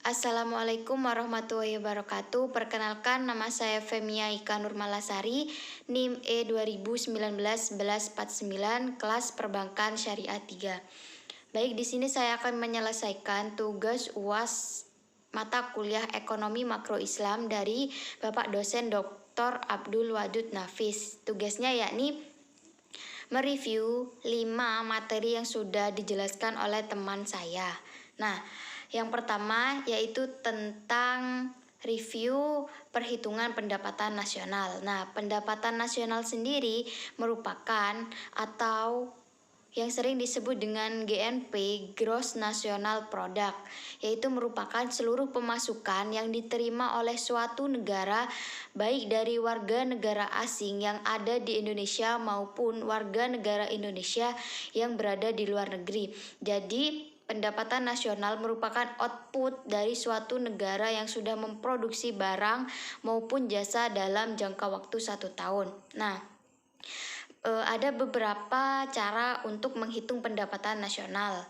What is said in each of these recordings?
Assalamualaikum warahmatullahi wabarakatuh. Perkenalkan, nama saya Femia Ika Nurmalasari, NIM E2019-1149, kelas Perbankan Syariah 3. Baik, di sini saya akan menyelesaikan tugas UAS mata kuliah Ekonomi Makro Islam dari Bapak dosen Dr. Abdul Wadud Nafis. Tugasnya yakni mereview 5 materi yang sudah dijelaskan oleh teman saya. Nah, yang pertama yaitu tentang review perhitungan pendapatan nasional. Nah, pendapatan nasional sendiri merupakan atau yang sering disebut dengan GNP, Gross National Product, yaitu merupakan seluruh pemasukan yang diterima oleh suatu negara, baik dari warga negara asing yang ada di Indonesia maupun warga negara Indonesia yang berada di luar negeri. Jadi, pendapatan nasional merupakan output dari suatu negara yang sudah memproduksi barang maupun jasa dalam jangka waktu 1 tahun. Nah, ada beberapa cara untuk menghitung pendapatan nasional.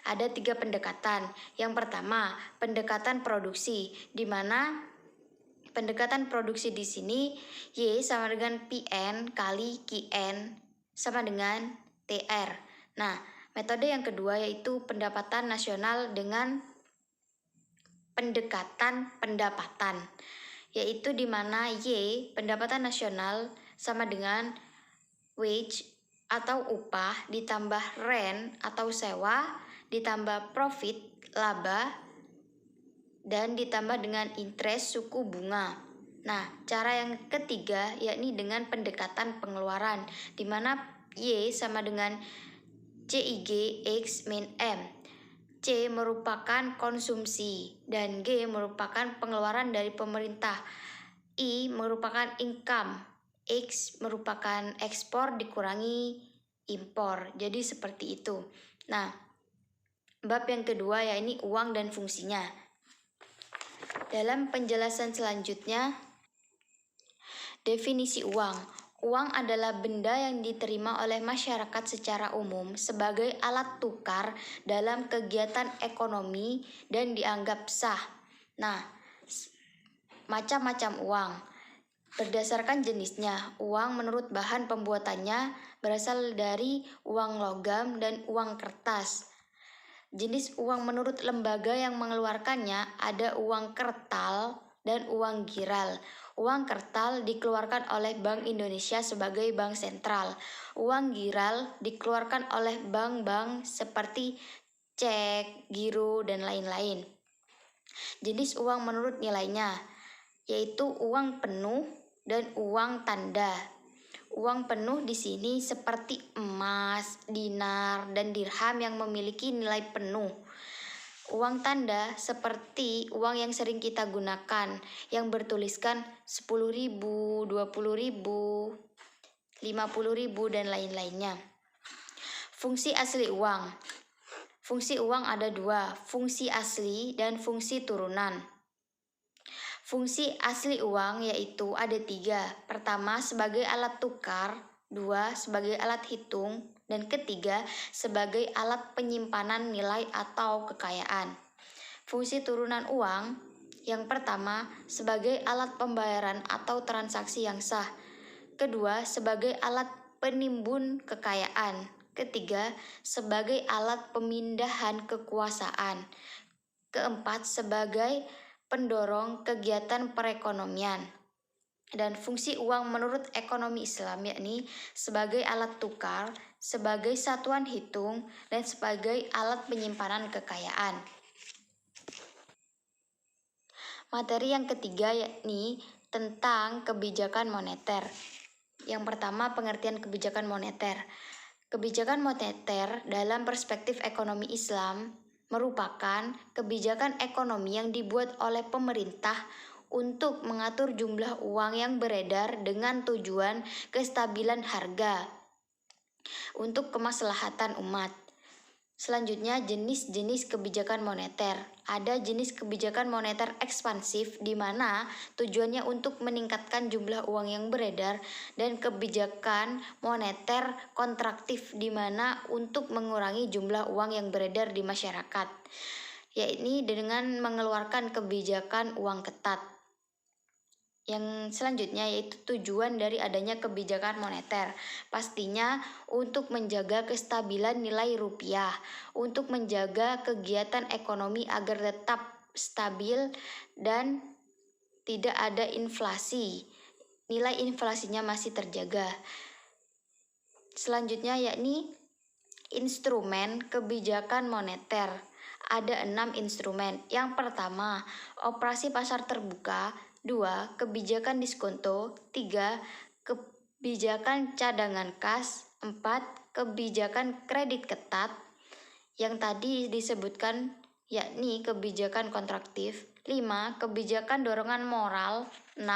Ada 3 pendekatan. Yang pertama, pendekatan produksi, di mana pendekatan produksi di sini Y sama dengan PN kali QN sama dengan TR. Nah, metode yang kedua yaitu pendapatan nasional dengan pendekatan pendapatan, yaitu di mana Y pendapatan nasional sama dengan wage atau upah ditambah rent atau sewa ditambah profit laba dan ditambah dengan interest suku bunga. Nah, cara yang ketiga yakni dengan pendekatan pengeluaran, di mana Y sama dengan CIG X min M. C merupakan konsumsi dan G merupakan pengeluaran dari pemerintah. I merupakan income. X merupakan ekspor dikurangi impor. Jadi seperti itu. Nah, bab yang kedua yakni uang dan fungsinya. Dalam penjelasan selanjutnya, definisi uang. Uang adalah benda yang diterima oleh masyarakat secara umum sebagai alat tukar dalam kegiatan ekonomi dan dianggap sah. Nah, macam-macam uang. Berdasarkan jenisnya, uang menurut bahan pembuatannya berasal dari uang logam dan uang kertas. Jenis uang menurut lembaga yang mengeluarkannya ada uang kertal dan uang giral. Uang kertal dikeluarkan oleh Bank Indonesia sebagai bank sentral. Uang giral dikeluarkan oleh bank-bank seperti cek, giro, dan lain-lain. Jenis uang menurut nilainya yaitu uang penuh dan uang tanda. Uang penuh di sini seperti emas, dinar, dan dirham yang memiliki nilai penuh. Uang tanda seperti uang yang sering kita gunakan yang bertuliskan 10.000, 20.000, 50.000, dan lain-lainnya. Fungsi asli uang. Fungsi uang ada 2, fungsi asli dan fungsi turunan. Fungsi asli uang yaitu ada 3. Pertama, sebagai alat tukar. 2, sebagai alat hitung. Dan ketiga, sebagai alat penyimpanan nilai atau kekayaan. Fungsi turunan uang, yang pertama, sebagai alat pembayaran atau transaksi yang sah. Kedua, sebagai alat penimbun kekayaan. Ketiga, sebagai alat pemindahan kekuasaan. Keempat, sebagai pendorong kegiatan perekonomian. Dan fungsi uang menurut ekonomi Islam yakni sebagai alat tukar, sebagai satuan hitung, dan sebagai alat penyimpanan kekayaan. Materi yang ketiga yakni tentang kebijakan moneter. Yang pertama, pengertian kebijakan moneter. Kebijakan moneter dalam perspektif ekonomi Islam merupakan kebijakan ekonomi yang dibuat oleh pemerintah untuk mengatur jumlah uang yang beredar dengan tujuan kestabilan harga untuk kemaslahatan umat. Selanjutnya, jenis-jenis kebijakan moneter. Ada jenis kebijakan moneter ekspansif di mana tujuannya untuk meningkatkan jumlah uang yang beredar, dan kebijakan moneter kontraktif di mana untuk mengurangi jumlah uang yang beredar di masyarakat. yakni dengan mengeluarkan kebijakan uang ketat. Yang selanjutnya yaitu tujuan dari adanya kebijakan moneter. Pastinya untuk menjaga kestabilan nilai rupiah, untuk menjaga kegiatan ekonomi agar tetap stabil dan tidak ada inflasi. Nilai inflasinya masih terjaga. Selanjutnya yakni instrumen kebijakan moneter. Ada 6 instrumen. Yang pertama, operasi pasar terbuka. 2. Kebijakan diskonto. 3. Kebijakan cadangan kas. 4. Kebijakan kredit ketat. Yang tadi disebutkan yakni kebijakan kontraktif. 5. Kebijakan dorongan moral. 6.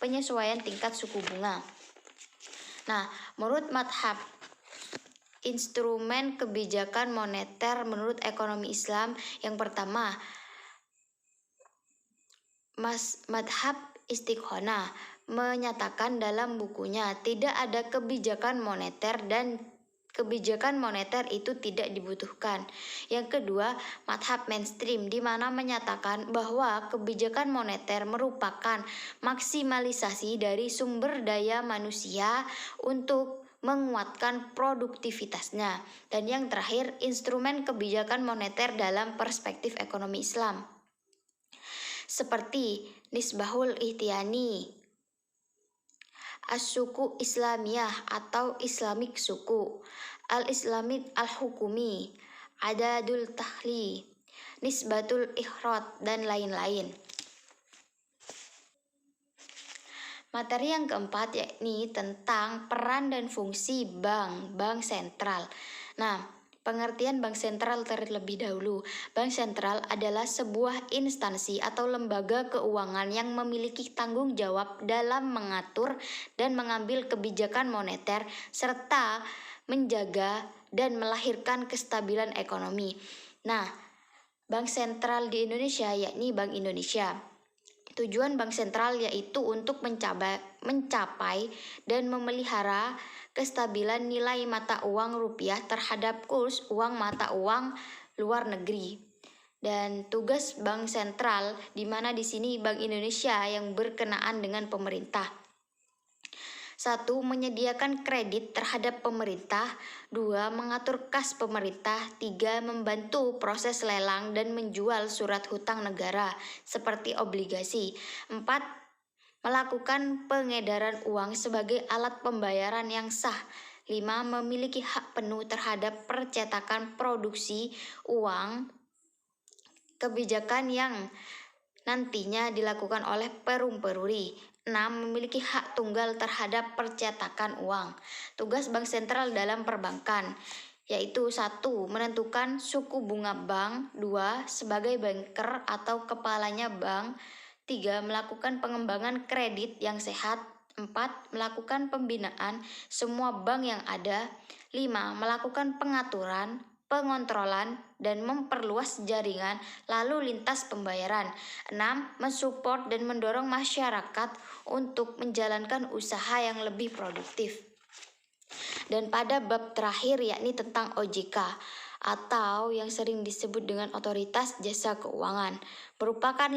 Penyesuaian tingkat suku bunga. Nah, menurut madhab instrumen kebijakan moneter menurut ekonomi Islam, yang pertama, madhab Istiqomah menyatakan dalam bukunya tidak ada kebijakan moneter dan kebijakan moneter itu tidak dibutuhkan. Yang kedua, madhab mainstream di mana menyatakan bahwa kebijakan moneter merupakan maksimalisasi dari sumber daya manusia untuk menguatkan produktivitasnya. Dan yang terakhir, instrumen kebijakan moneter dalam perspektif ekonomi Islam. Seperti Nisbahul Ihtiyani, As-Suku Islamiyah atau Islamic Suku, Al-Islamid Al-Hukumi, Adadul Tahli, Nisbatul Ikhrot, dan lain-lain. Materi yang keempat yakni tentang peran dan fungsi bank sentral. Nah, pengertian bank sentral terlebih dahulu. Bank sentral adalah sebuah instansi atau lembaga keuangan yang memiliki tanggung jawab dalam mengatur dan mengambil kebijakan moneter serta menjaga dan melahirkan kestabilan ekonomi. Nah, bank sentral di Indonesia yakni Bank Indonesia. Tujuan bank sentral yaitu untuk mencapai dan memelihara kestabilan nilai mata uang rupiah terhadap kurs uang mata uang luar negeri. Dan tugas bank sentral di mana di sini Bank Indonesia yang berkenaan dengan pemerintah. 1. Menyediakan kredit terhadap pemerintah. 2. Mengatur kas pemerintah. 3. Membantu proses lelang dan menjual surat hutang negara seperti obligasi. 4. Melakukan pengedaran uang sebagai alat pembayaran yang sah. 5. Memiliki hak penuh terhadap percetakan produksi uang. Kebijakan yang nantinya dilakukan oleh Perum Peruri. 6. Memiliki hak tunggal terhadap percetakan uang. Tugas bank sentral dalam perbankan yaitu 1. Menentukan suku bunga bank. 2. Sebagai banker atau kepalanya bank. 3. Melakukan pengembangan kredit yang sehat. 4. Melakukan pembinaan semua bank yang ada. 5. Melakukan pengaturan, pengontrolan, dan memperluas jaringan lalu lintas pembayaran. 6. Mensupport dan mendorong masyarakat untuk menjalankan usaha yang lebih produktif. Dan pada bab terakhir yakni tentang OJK atau yang sering disebut dengan Otoritas Jasa Keuangan, merupakan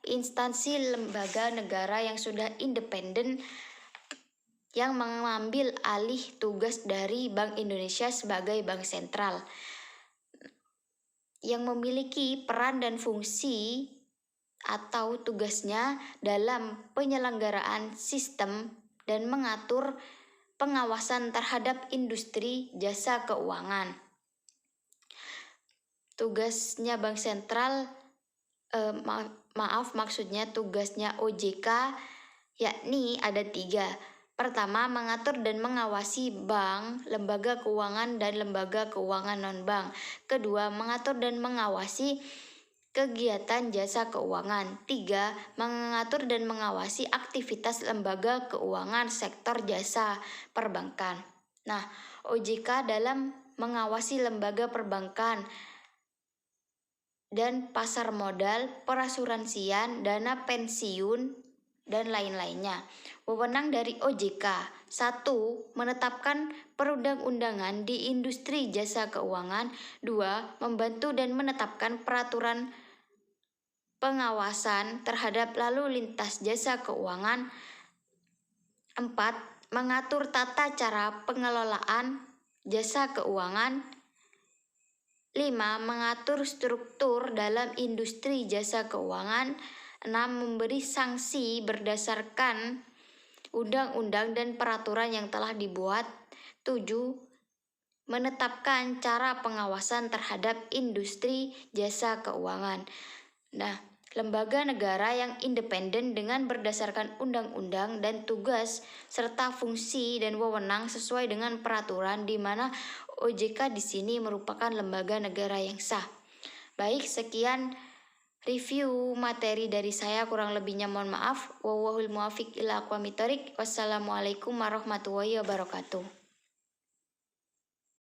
instansi lembaga negara yang sudah independen yang mengambil alih tugas dari Bank Indonesia sebagai bank sentral, yang memiliki peran dan fungsi atau tugasnya dalam penyelenggaraan sistem dan mengatur pengawasan terhadap industri jasa keuangan. Tugasnya bank sentral, maksudnya tugasnya OJK yakni ada 3. Pertama, mengatur dan mengawasi bank, lembaga keuangan, dan lembaga keuangan non-bank. Kedua, mengatur dan mengawasi kegiatan jasa keuangan. 3. Mengatur dan mengawasi aktivitas lembaga keuangan sektor jasa perbankan. Nah, OJK dalam mengawasi lembaga perbankan dan pasar modal, perasuransian, dana pensiun, dan lain-lainnya. Wewenang dari OJK. 1. Menetapkan perundang-undangan di industri jasa keuangan. 2. Membantu dan menetapkan peraturan pengawasan terhadap lalu lintas jasa keuangan. 4. Mengatur tata cara pengelolaan jasa keuangan. 5. Mengatur struktur dalam industri jasa keuangan. 6. Memberi sanksi berdasarkan undang-undang dan peraturan yang telah dibuat. 7. Menetapkan cara pengawasan terhadap industri jasa keuangan. Nah, lembaga negara yang independen dengan berdasarkan undang-undang dan tugas serta fungsi dan wewenang sesuai dengan peraturan, di mana OJK di sini merupakan lembaga negara yang sah. Baik, sekian review materi dari saya, kurang lebihnya mohon maaf. Wallahul muwaffiq ila aqwamit thoriq. Wassalamualaikum warahmatullahi wabarakatuh.